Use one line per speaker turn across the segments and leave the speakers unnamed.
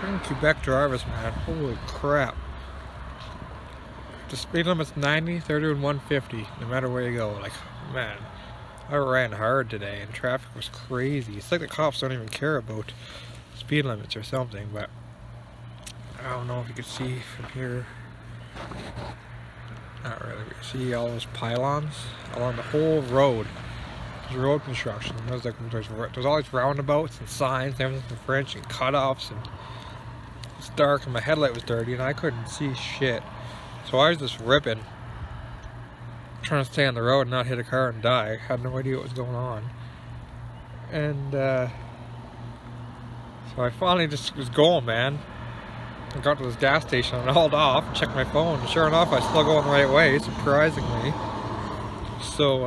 Freaking Quebec drivers, man. Holy crap. The speed limit's 90, 30, and 150, no matter where you go. Like, man, I ran hard today and traffic was crazy. It's like the cops don't even care about speed limits or something, but I don't know if you can see from here. Not really. You see all those pylons along the whole road. There's road construction. There's all these roundabouts and signs and everything in French and cutoffs, and it's dark and my headlight was dirty and I couldn't see shit. So I was just ripping, trying to stay on the road and not hit a car and die. I had no idea what was going on. And so I finally just was going, man. I got to this gas station and hauled off and checked my phone, and sure enough I was still going the right way, surprisingly. So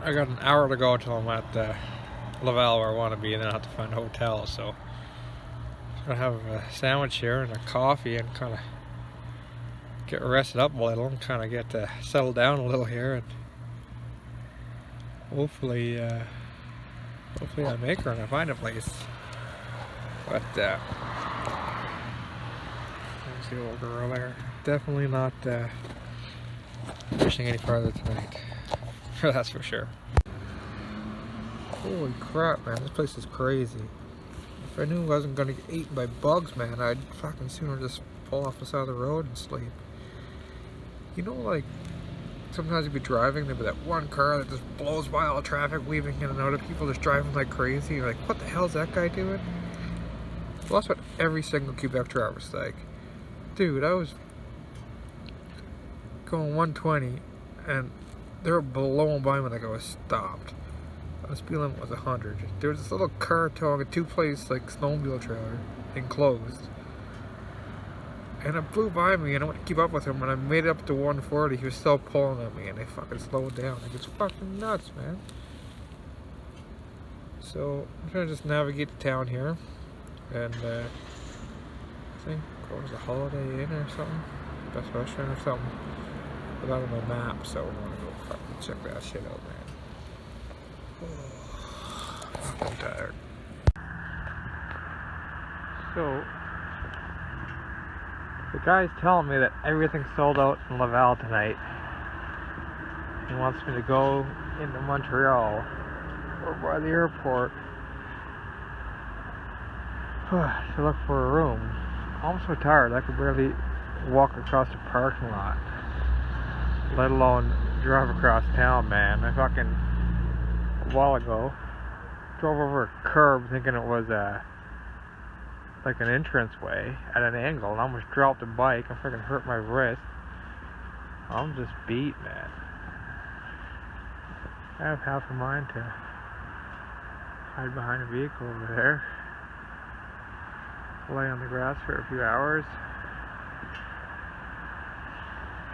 I got an hour to go until I'm at Laval where I want to be, and then I have to find a hotel. So I'm gonna have a sandwich here and a coffee and kind of get rested up a little and kind of get settled down a little here, and hopefully I make her and I find a place. But there's the old girl there. Definitely not pushing any farther tonight. That's for sure. Holy crap, man, this place is crazy. If I knew I wasn't gonna get eaten by bugs, man, I'd fucking sooner just fall off the side of the road and sleep. You know, like, sometimes you'd be driving, there'd be that one car that just blows by all the traffic, weaving in and out of people, just driving like crazy. You're like, what the hell's that guy doing? Well, that's what every single Quebec driver's like. Dude, I was going 120 and they were blowing by me like I was stopped. The speed limit was 100. There was this little car towing a two-place like snowmobile trailer, enclosed, and it flew by me, and I went to keep up with him. When I made it up to 140, he was still pulling at me, and I fucking slowed down. Like, it's fucking nuts, man. So I'm trying to just navigate the town here, and I think go to the Holiday Inn or something, Best Restaurant or something. Put that on my map, so I'm gonna go fucking check that shit out, man. I'm tired. So the guy's telling me that everything's sold out in Laval tonight. He wants me to go into Montreal or by the airport to look for a room. I'm so tired I could barely walk across the parking lot, let alone drive across town, man. I fucking, a while ago, drove over a curb thinking it was like an entranceway at an angle, and I almost dropped the bike. I freaking hurt my wrist. I'm just beat, man. I have half a mind to hide behind a vehicle over there, lay on the grass for a few hours,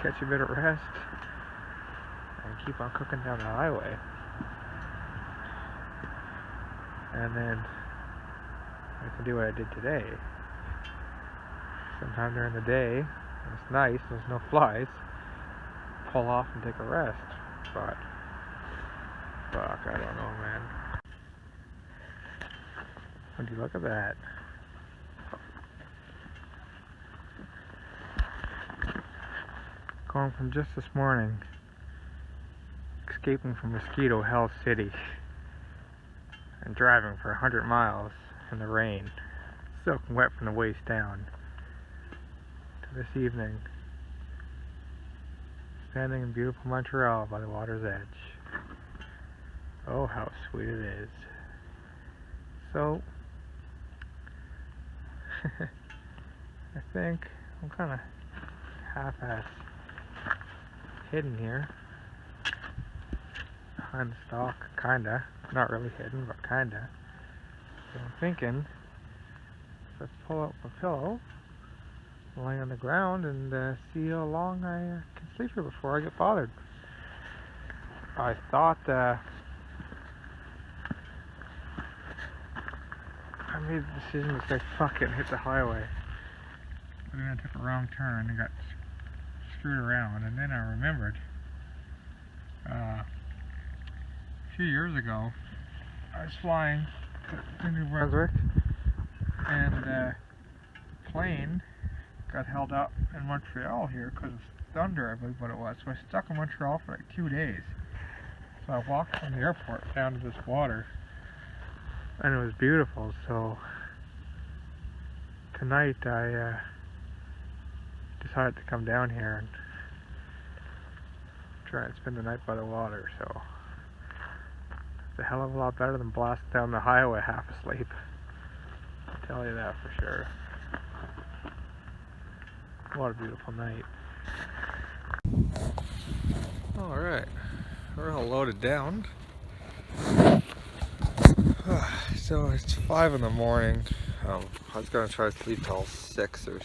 catch a bit of rest, and keep on cooking down the highway. And then I can do what I did today. Sometime during the day, when it's nice, there's no flies, pull off and take a rest. But fuck, I don't know, man. Would you look at that? Going from just this morning, escaping from Mosquito Hell City, and driving for 100 miles in the rain, soaking wet from the waist down, to this evening, standing in beautiful Montreal by the water's edge. Oh, how sweet it is. So, I think I'm kind of half-ass hidden here behind the stalk, kinda. Not really hidden, but kinda. So I'm thinking, let's pull out my pillow, lay on the ground, and see how long I can sleep here before I get bothered. I thought I made the decision to say fuck it and hit the highway, but then I took a wrong turn and got screwed around, and then I remembered a few years ago I was flying to New Brunswick and plane got held up in Montreal here because of thunder, I believe what it was. So I stuck in Montreal for like 2 days. So I walked from the airport down to this water, and it was beautiful. So tonight I decided to come down here and try and spend the night by the water. So it's a hell of a lot better than blasting down the highway half asleep. I'll tell you that for sure. What a beautiful night. Alright, we're all loaded down. So it's 5 in the morning. I was going to try to sleep till 6 or...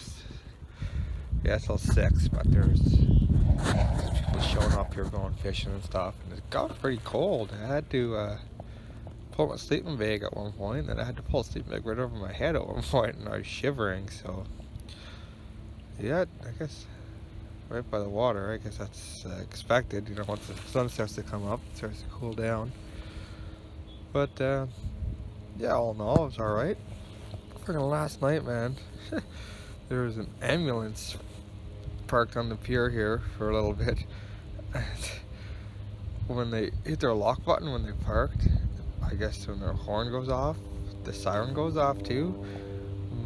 Yeah, till 6, but there's people showing up here going fishing and stuff. And it got pretty cold. I had to pull my sleeping bag at one point, and I had to pull the sleeping bag right over my head at one point, and I was shivering, so... Yeah, I guess right by the water, I guess that's expected. You know, once the sun starts to come up, it starts to cool down. But yeah, all in all, it was alright. Freaking last night, man, there was an ambulance parked on the pier here for a little bit. And when they hit their lock button when they parked, I guess when their horn goes off, the siren goes off too.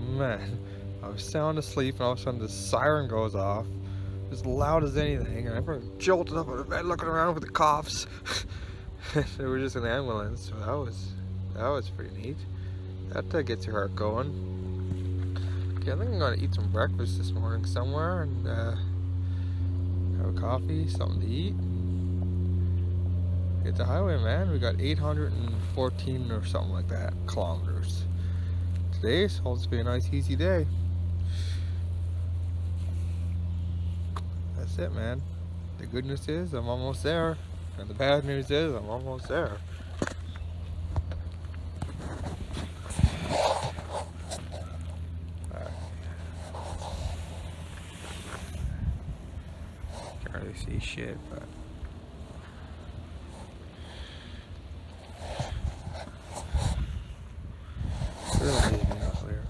Man, I was sound asleep, and all of a sudden the siren goes off as loud as anything, and everyone jolted up out of bed looking around with the cops. They were just an ambulance, so that was pretty neat. That gets your heart going. Okay, I think I'm gonna eat some breakfast this morning somewhere and have a coffee, something to eat. Hit the highway, man. We got 814 or something like that kilometers today, so it's be a nice easy day. That's it, man. The good news is I'm almost there, and the bad news is I'm almost there. Can't really see shit, but it's really amazing out there.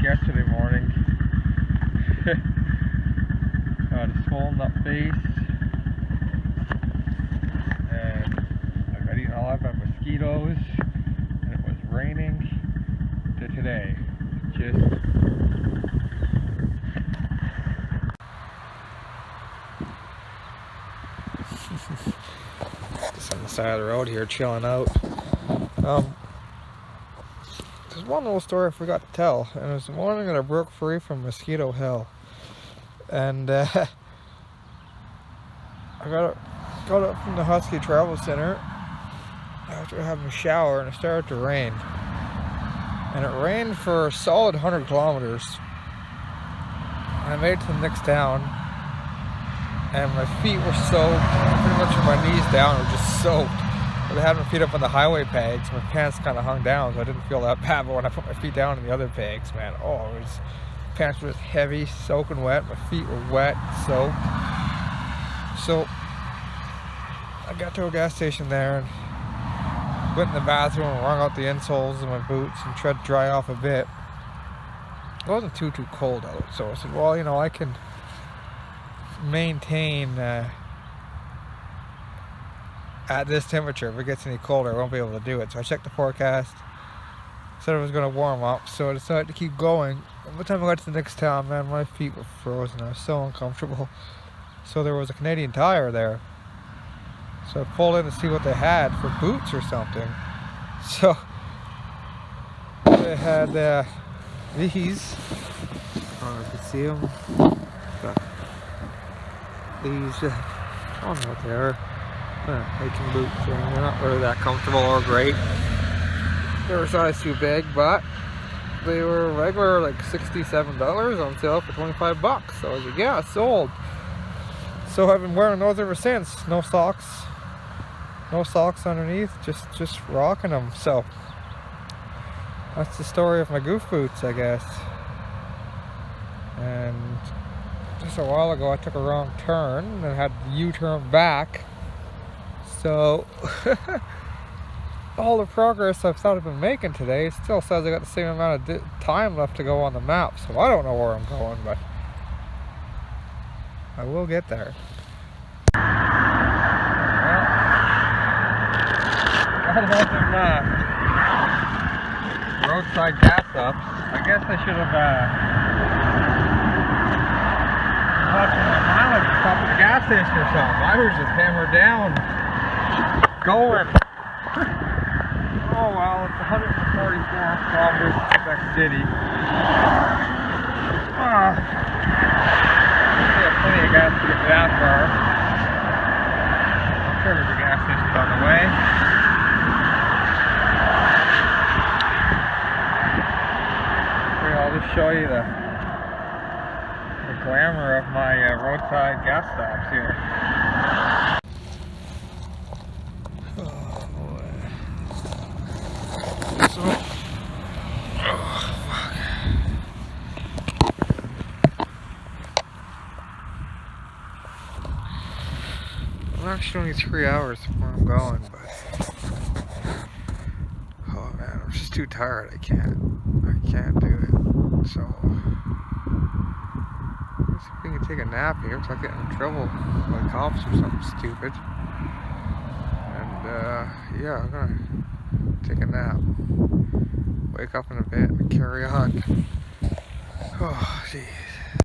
Yesterday morning, got a swollen up face, and I got eaten alive by mosquitoes, and it was raining, to today. Just on the side of the road here, chilling out. There's one little story I forgot to tell, and it was the morning that I broke free from mosquito hell. And I got up from the Husky Travel Center after having a shower, and it started to rain. And it rained for a solid 100 kilometers. I made it to the next town, and my feet were soaked, pretty much from my knees down were just soaked. I had my feet up on the highway pegs, my pants kind of hung down, so I didn't feel that bad, but when I put my feet down on the other pegs, man, pants were just heavy, soaking wet, my feet were wet, soaked. So, I got to a gas station there, and went in the bathroom and wrung out the insoles of my boots and tried to dry off a bit. It wasn't too cold out, so I said, well, you know, I can maintain at this temperature. If it gets any colder, I won't be able to do it. So I checked the forecast, said it was going to warm up, so I decided to keep going. By the time I got to the next town, man, my feet were frozen. I was so uncomfortable. So there was a Canadian Tire there. So I pulled in to see what they had for boots or something. So they had these. I don't know if you can see them. But these, I don't know what they are. Hiking boots. They're not really that comfortable or great. They were a size too big, but they were regular like $67 on sale for 25 bucks. So I was like, yeah, sold. So I've been wearing those ever since. No socks underneath, just rocking them. So that's the story of my goof boots, I guess. And just a while ago I took a wrong turn and had to U-turn back. So all the progress I've thought I've been making today still says I got the same amount of time left to go on the map. So I don't know where I'm going, but I will get there. Well, I some roadside gas ups. I guess I should have watched my mileage to stop at the gas station or something. I was just hammered down, going. Oh well, it's 144 kilometers to Quebec City. I have plenty of gas to get that far. I'm sure there's a gas station on the way. Here, I'll just show you the glamour of my roadside gas stops here. Well, actually only 3 hours from where I'm going, but oh man, I'm just too tired. I can't do it. So let's see if we can take a nap here. Looks like I'm getting in trouble by cops or something stupid. And yeah, I'm gonna take a nap. Wake up in a bit and carry on. Oh, jeez.